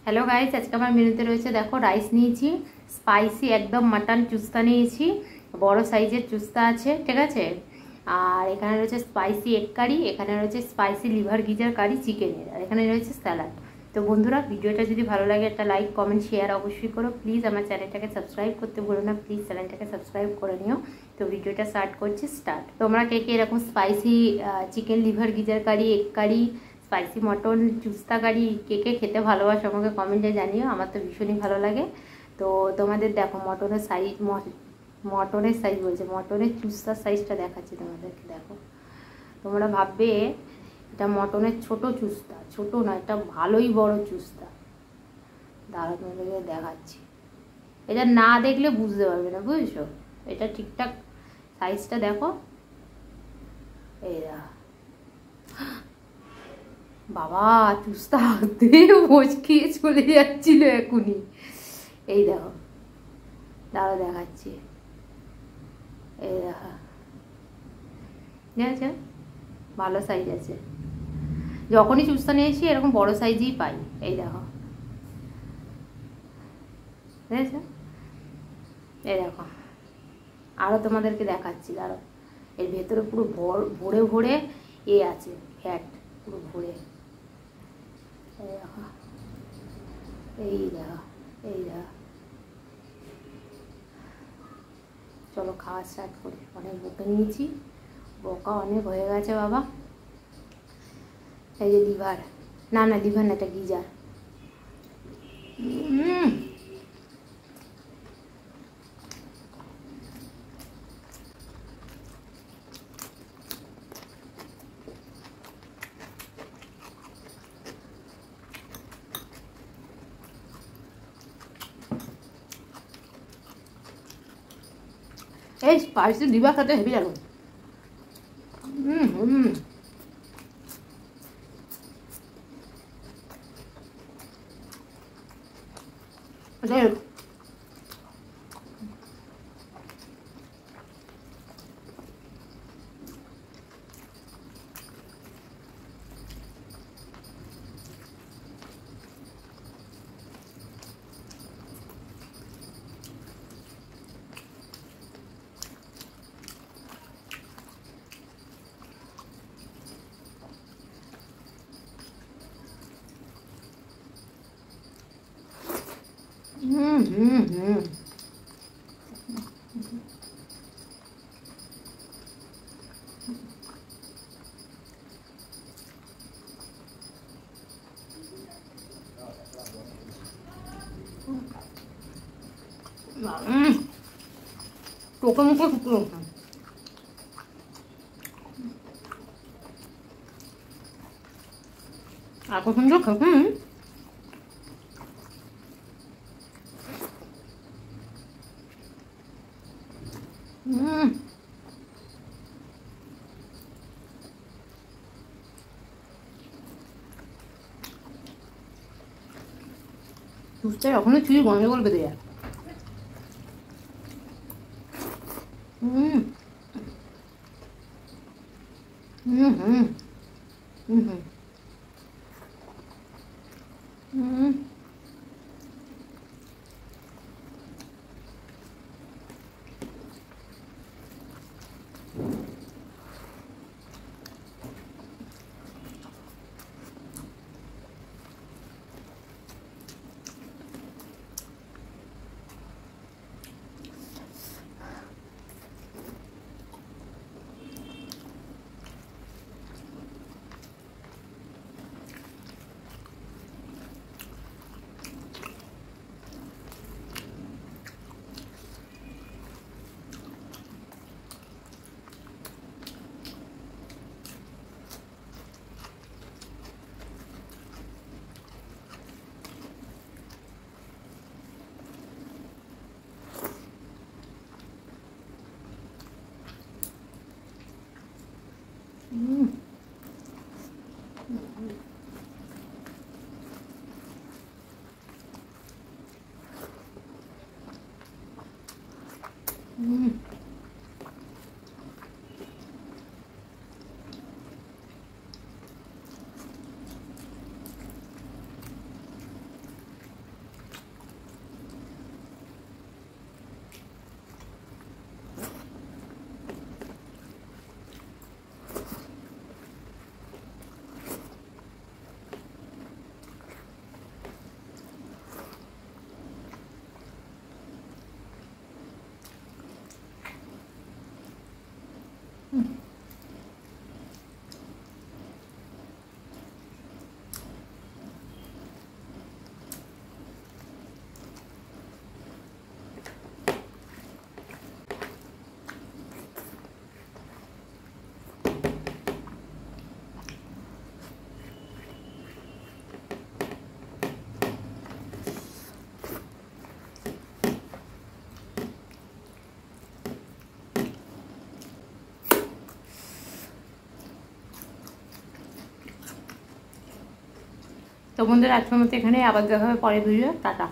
Hello guys, আজকে আমার মেনুতে রয়েছে দেখো রাইস নিয়েছি, স্পাইসি একদম মাটন চুস্তা নিয়েছি, বড় সাইজের চুস্তা আছে, ঠিক আছে। আর এখানে রয়েছে স্পাইসি এগ কারি, এখানে রয়েছে স্পাইসি লিভার গিজার কারি চিকেনের, আর এখানে রয়েছে স্যালাড। তো বন্ধুরা, ভিডিওটা যদি ভালো লাগে একটা লাইক কমেন্ট শেয়ার অবশ্যই করো। প্লিজ আমার চ্যানেলটাকে সাবস্ক্রাইব করতে ভুলো না, প্লিজ চ্যানেলটাকে সাবস্ক্রাইব করে নিও। তো ভিডিওটা স্টার্ট করছি। তোমরা কে কে এরকম স্পাইসি চিকেন লিভার গিজার কারি, এগ কারি, স্পাইসি মটন চুস্তা কারি কে কে খেতে ভালোবাসো আমাকে কমেন্টে জানিও। আমার তো ভীষণই ভালো লাগে। তো তোমাদের দেখো মটনের সাইজ বলছে, মটনের চুস্তার সাইজটা দেখাচ্ছি তোমাদেরকে। দেখো, তোমরা ভাববে এটা মটনের ছোট চুস্তা, ছোট না, এটা ভালোই বড় চুস্তা। দাঁড়া, তোমাদেরকে দেখাচ্ছি। এটা না দেখলে বুঝতে পারবে না, বুঝেছো? এটা ঠিকঠাক সাইজটা দেখো। এই বাবা, চুস্তা হাতে মুচকিয়ে চলে যাচ্ছিল এখনই। এই দেখো, দাঁড়া দেখাচ্ছি। এই দেখা, দেখেছ? ভালো সাইজ আছে। যখনই চুস্তা নিয়ে এসি এরকম বড় সাইজই পাই। এই দেখো, দেখেছ? এই দেখো, আরও তোমাদেরকে দেখাচ্ছি। দাঁড়ো, এর ভেতরে পুরো ভরে ভরে আছে, ফ্যাট পুরো ভরে। এই দেখো, এই দেখো, এই দেখো। চলো খাওয়া স্টার্ট করি। অনেক বকে নিয়েছি, বকা অনেক হয়ে গেছে বাবা। এই যে লিভার, না লিভার না, এটা গিজার। এই স্পাইসি লিভার খেতে হেভি লাগে। চোখে মুখে শুকনো এত সুন্দর খেতে। চুস্তায় এখনো চুই গন্ডগোল বেঁধে যায়। তো বন্ধুরা আজকের মতো এখানে, আবার দেখা হবে পরের ভিডিও। টাটা।